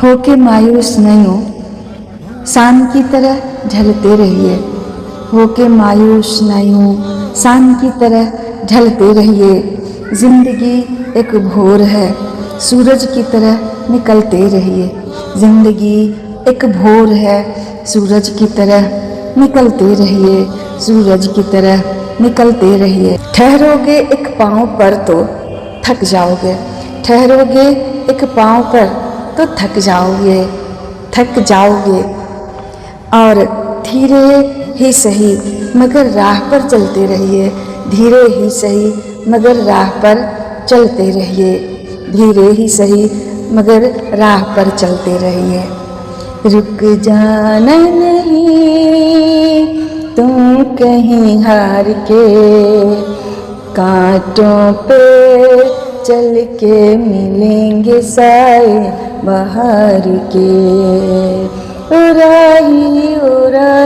होके मायूस नहीं हो, शान की तरह ढलते रहिए। होके मायूस नहीं हो, शान की तरह ढलते रहिए। जिंदगी एक भोर है, सूरज की तरह निकलते रहिए। जिंदगी एक भोर है, सूरज की तरह निकलते रहिए। सूरज की तरह निकलते रहिए। ठहरोगे एक पाँव पर तो थक जाओगे। ठहरोगे एक पाँव पर तो थक जाओगे, थक जाओगे। और धीरे ही सही मगर राह पर चलते रहिए। धीरे ही सही मगर राह पर चलते रहिए। धीरे ही सही मगर राह पर चलते रहिए। रुक जाना नहीं तुम कहीं हार के, कांटों पे चल के मिलेंगे साए बाहर के। ओ राही ओ राही